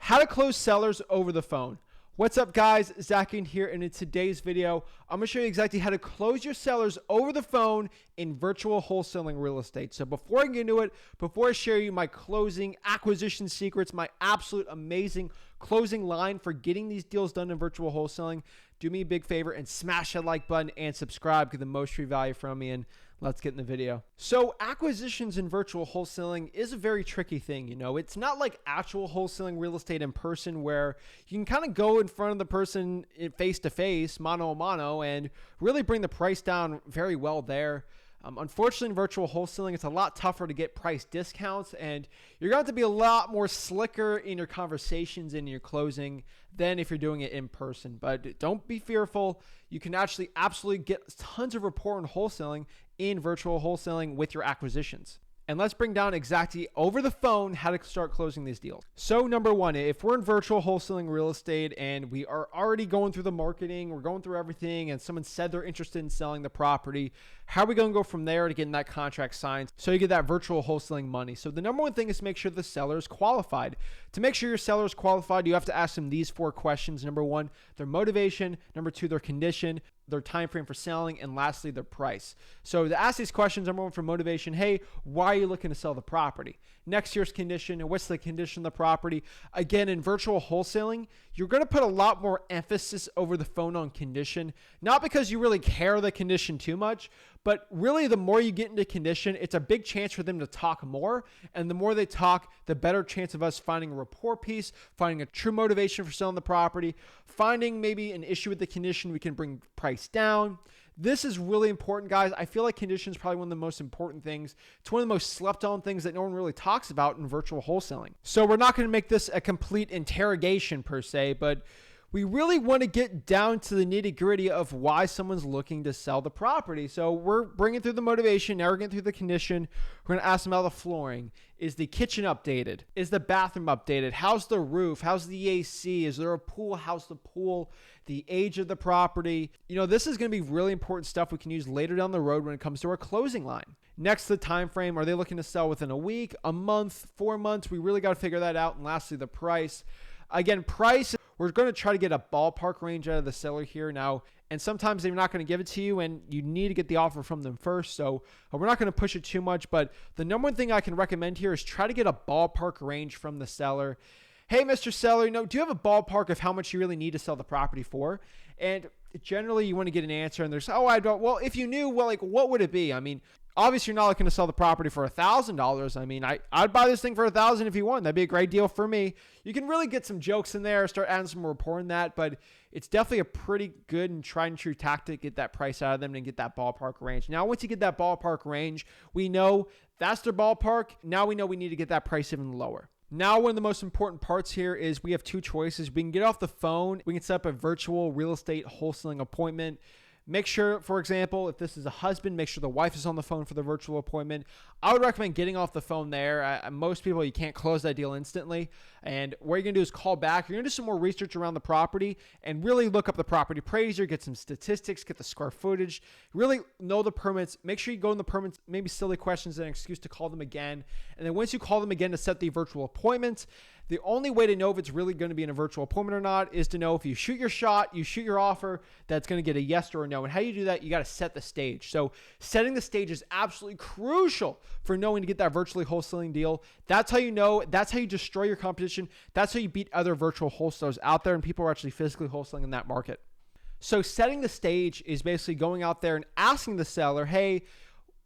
How to close sellers over the phone. What's up, guys? Zach in here, and in today's video, I'm gonna show you exactly how to close your sellers over the phone in virtual wholesaling real estate. So before I get into it, before I share you my closing acquisition secrets, my absolute amazing closing line for getting these deals done in virtual wholesaling, do me a big favor and smash that like button and subscribe, get the most free value from me, and let's get in the video. So acquisitions in virtual wholesaling is a very tricky thing. It's not like actual wholesaling real estate in person where you can kind of go in front of the person face to face, mano a mano, and really bring the price down very well there. Unfortunately, in virtual wholesaling, it's a lot tougher to get price discounts, and you're going to have to be a lot more slicker in your conversations and your closing than if you're doing it in person. But don't be fearful. You can actually absolutely get tons of rapport in wholesaling in virtual wholesaling with your acquisitions. And let's bring down exactly over the phone how to start closing these deals. So number one, if we're in virtual wholesaling real estate and we are already going through the marketing, we're going through everything, and someone said they're interested in selling the property, how are we going to go from there to getting that contract signed so you get that virtual wholesaling money? So the number one thing is to make sure the seller is qualified. To make sure your seller is qualified, you have to ask them these 4 questions. Number one, their motivation. Number 2, their condition, their time frame for selling, and lastly, their price. So to ask these questions, number one, for motivation, hey, why are you looking to sell the property? Next year's condition, and what's the condition of the property? Again, in virtual wholesaling, you're going to put a lot more emphasis over the phone on condition, not because you really care the condition too much, but really the more you get into condition, it's a big chance for them to talk more. And the more they talk, the better chance of us finding a rapport piece, finding a true motivation for selling the property, finding maybe an issue with the condition we can bring price down. This is really important, guys. I feel like condition is probably one of the most important things. It's one of the most slept on things that no one really talks about in virtual wholesaling. So we're not going to make this a complete interrogation per se, but we really want to get down to the nitty gritty of why someone's looking to sell the property. So we're bringing through the motivation. Now we're getting through the condition. We're going to ask them about the flooring. Is the kitchen updated? Is the bathroom updated? How's the roof? How's the AC? Is there a pool? How's the pool? The age of the property. This is going to be really important stuff we can use later down the road when it comes to our closing line. Next, the time frame. Are they looking to sell within a week, a month, 4 months? We really got to figure that out. And lastly, the price. Again, price, we're going to try to get a ballpark range out of the seller here now. And sometimes they're not going to give it to you, and you need to get the offer from them first. So we're not going to push it too much. But the number one thing I can recommend here is try to get a ballpark range from the seller. Hey, Mr. Seller, do you have a ballpark of how much you really need to sell the property for? And generally, you want to get an answer, and there's, I don't. Well, if you knew, what would it be? Obviously, you're not looking to sell the property for $1,000. I'd buy this thing for $1,000 if you want. That'd be a great deal for me. You can really get some jokes in there, start adding some rapport in that, but it's definitely a pretty good and tried and true tactic, get that price out of them and get that ballpark range. Now, once you get that ballpark range, we know that's their ballpark. Now we know we need to get that price even lower. Now, one of the most important parts here is we have 2 choices. We can get off the phone. We can set up a virtual real estate wholesaling appointment. Make sure, for example, if this is a husband, make sure the wife is on the phone for the virtual appointment. I would recommend getting off the phone there. Most people, you can't close that deal instantly. And what you're going to do is call back. You're going to do some more research around the property and really look up the property appraiser, get some statistics, get the square footage, really know the permits. Make sure you go in the permits, maybe silly questions and an excuse to call them again. And then once you call them again to set the virtual appointment, the only way to know if it's really going to be in a virtual appointment or not is to know if you shoot your shot, you shoot your offer, that's going to get a yes or a no. And how you do that, you got to set the stage. So setting the stage is absolutely crucial for knowing to get that virtually wholesaling deal. That's how you know. That's how you destroy your competition. That's how you beat other virtual wholesalers out there, and people are actually physically wholesaling in that market. So setting the stage is basically going out there and asking the seller, hey,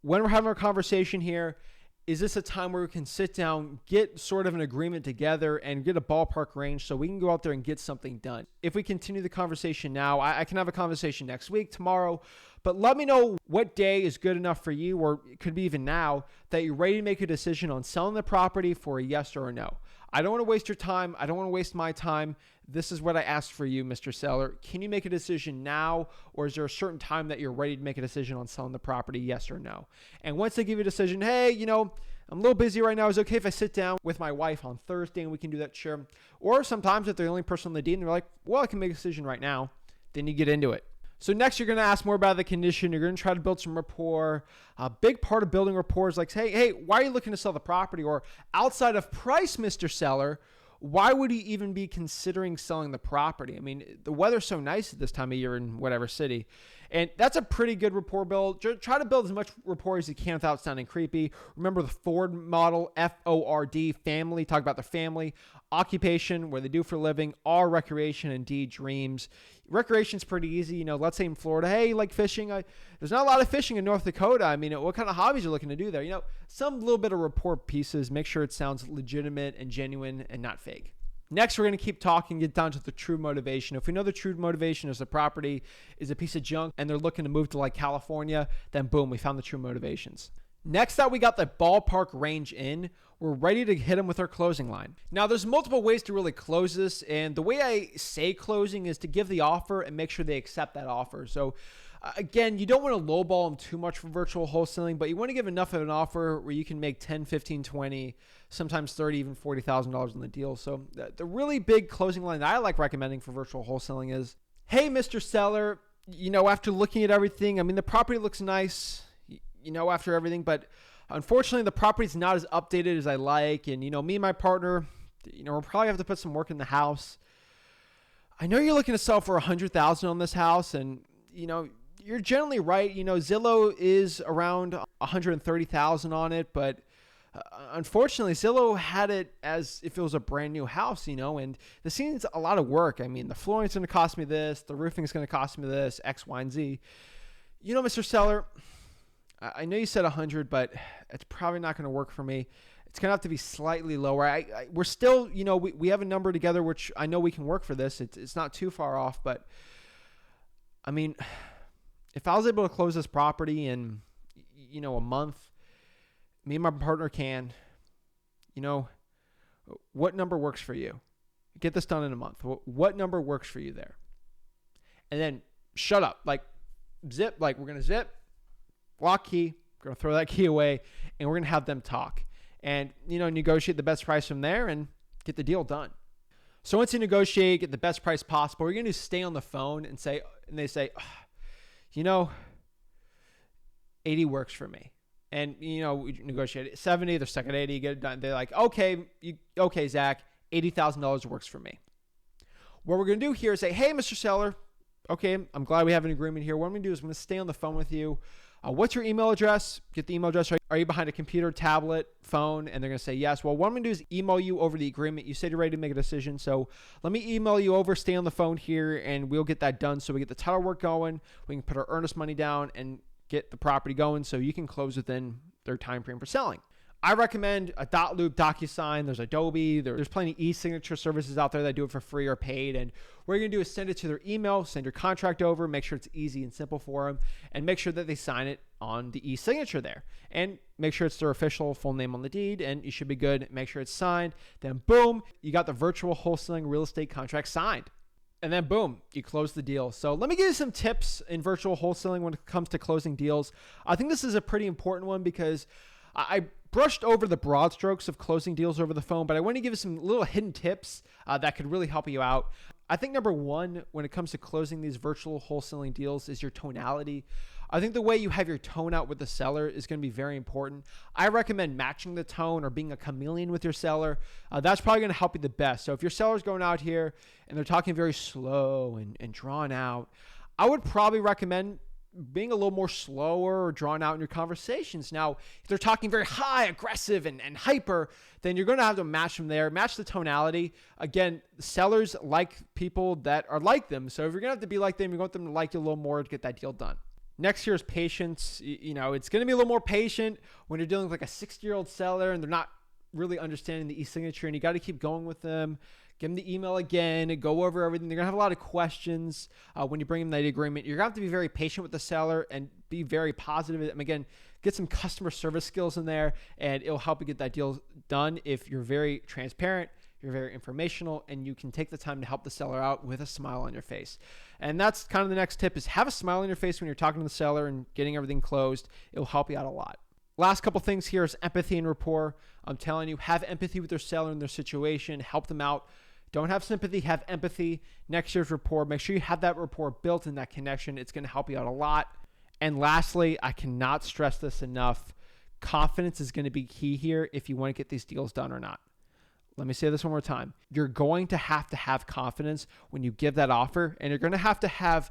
when we're having our conversation here, is this a time where we can sit down, get sort of an agreement together and get a ballpark range so we can go out there and get something done? If we continue the conversation now, I can have a conversation next week, tomorrow, but let me know what day is good enough for you, or it could be even now, that you're ready to make a decision on selling the property for a yes or a no. I don't want to waste your time. I don't want to waste my time. This is what I asked for you, Mr. Seller. Can you make a decision now, or is there a certain time that you're ready to make a decision on selling the property, yes or no? And once they give you a decision, hey, I'm a little busy right now. Is it okay if I sit down with my wife on Thursday and we can do that? Sure. Or sometimes if they're the only person on the deal and they're like, well, I can make a decision right now, then you get into it. So next, you're going to ask more about the condition. You're going to try to build some rapport. A big part of building rapport is like, hey, why are you looking to sell the property? Or outside of price, Mr. Seller, why would he even be considering selling the property? I mean, the weather's so nice at this time of year in whatever city. And that's a pretty good rapport build. Try to build as much rapport as you can without sounding creepy. Remember the Ford model, FORD, family. Talk about the family. Occupation, where they do for a living. R, recreation, and D, dreams. Recreation's pretty easy. You know, let's say in Florida, hey, you like fishing? There's not a lot of fishing in North Dakota. I mean, what kind of hobbies are you looking to do there? You know, some little bit of rapport pieces. Make sure it sounds legitimate and genuine and not fake. Next, we're going to keep talking, get down to the true motivation. If we know the true motivation is the property is a piece of junk and they're looking to move to like California, then boom, we found the true motivations. Next up, we got the ballpark range in. We're ready to hit them with our closing line. Now, there's multiple ways to really close this, and the way I say closing is to give the offer and make sure they accept that offer. So again, you don't want to lowball them too much for virtual wholesaling, but you want to give enough of an offer where you can make 10, 15, 20, sometimes 30, even $40,000 on the deal. So the really big closing line that I like recommending for virtual wholesaling is, hey, Mr. Seller, you know, after looking at everything, I mean, the property looks nice, you know, after everything, but unfortunately, the property's not as updated as I like. And, you know, me and my partner, you know, we'll probably have to put some work in the house. I know you're looking to sell for $100,000 on this house, and, you know, you're generally right. You know, Zillow is around $130,000 on it, but unfortunately, Zillow had it as if it was a brand new house, you know, and this seems a lot of work. I mean, the flooring's going to cost me this, the roofing's going to cost me this, X, Y, and Z. You know, Mr. Seller, I know you said 100, but it's probably not going to work for me. It's going to have to be slightly lower. We're still, you know, we have a number together, which I know we can work for this. It's not too far off, but I mean, if I was able to close this property in, you know, a month, me and my partner can, you know, what number works for you? Get this done in a month. What number works for you there? And then shut up, like zip, like we're going to zip, lock key, we're going to throw that key away, and we're going to have them talk and, you know, negotiate the best price from there and get the deal done. So once you negotiate, get the best price possible, you're going to stay on the phone and they say, oh, you know, 80 works for me. And, you know, we negotiate 70, they're stuck at 80, you get it done. They're like, okay, Zach, $80,000 works for me. What we're going to do here is say, hey, Mr. Seller, okay, I'm glad we have an agreement here. What I'm going to do is I'm going to stay on the phone with you. What's your email address? Get the email address. Are you behind a computer, tablet, phone? And they're going to say yes. Well, what I'm going to do is email you over the agreement. You said you're ready to make a decision. So let me email you over, stay on the phone here, and we'll get that done. So we get the title work going. We can put our earnest money down and get the property going so you can close within their time frame for selling. I recommend a .loop, DocuSign. There's Adobe. There's plenty of e-signature services out there that do it for free or paid. And what you're going to do is send it to their email, send your contract over, make sure it's easy and simple for them, and make sure that they sign it on the e-signature there. And make sure it's their official full name on the deed, and you should be good. Make sure it's signed. Then boom, you got the virtual wholesaling real estate contract signed. And then boom, you close the deal. So let me give you some tips in virtual wholesaling when it comes to closing deals. I think this is a pretty important one because I brushed over the broad strokes of closing deals over the phone, but I want to give you some little hidden tips that could really help you out. I think number one, when it comes to closing these virtual wholesaling deals, is your tonality. I think the way you have your tone out with the seller is going to be very important. I recommend matching the tone or being a chameleon with your seller. That's probably going to help you the best. So if your seller's going out here and they're talking very slow and drawn out, I would probably recommend being a little more slower or drawn out in your conversations. Now, if they're talking very high, aggressive, and hyper, then you're going to have to match them there, match the tonality. Again, sellers like people that are like them. So if you're going to have to be like them, you want them to like you a little more to get that deal done. Next here is patience. You know, it's going to be a little more patient when you're dealing with like a 60-year-old seller and they're not really understanding the e-signature, and you got to keep going with them. Give them the email again and go over everything. They're going to have a lot of questions when you bring them that agreement. You're going to have to be very patient with the seller and be very positive. And again, get some customer service skills in there, and it'll help you get that deal done if you're very transparent, you're very informational, and you can take the time to help the seller out with a smile on your face. And that's kind of the next tip, is have a smile on your face when you're talking to the seller and getting everything closed. It'll help you out a lot. Last couple things here is empathy and rapport. I'm telling you, have empathy with their seller and their situation. Help them out. Don't have sympathy, have empathy. Next year's rapport. Make sure you have that rapport built in that connection. It's going to help you out a lot. And lastly, I cannot stress this enough. Confidence is going to be key here if you want to get these deals done or not. Let me say this one more time. You're going to have confidence when you give that offer, and you're going to have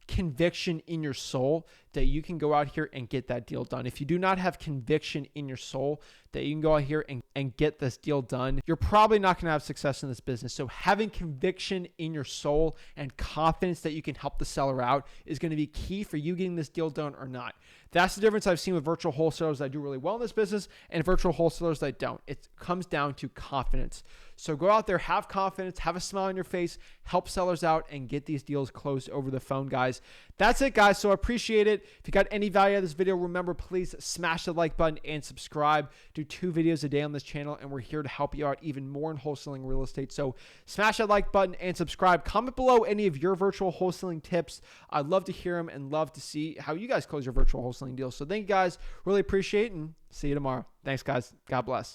conviction in your soul that you can go out here and get that deal done. If you do not have conviction in your soul that you can go out here and get this deal done, you're probably not going to have success in this business. So having conviction in your soul and confidence that you can help the seller out is going to be key for you getting this deal done or not. That's the difference I've seen with virtual wholesalers that do really well in this business and virtual wholesalers that don't. It comes down to confidence. So go out there, have confidence, have a smile on your face, help sellers out, and get these deals closed over the phone, guys. That's it, guys. So I appreciate it. If you got any value out of this video, remember, please smash the like button and subscribe. Do 2 videos a day on this channel, and we're here to help you out even more in wholesaling real estate. So smash that like button and subscribe. Comment below any of your virtual wholesaling tips. I'd love to hear them and love to see how you guys close your virtual wholesaling deals. So thank you, guys. Really appreciate it, and see you tomorrow. Thanks, guys. God bless.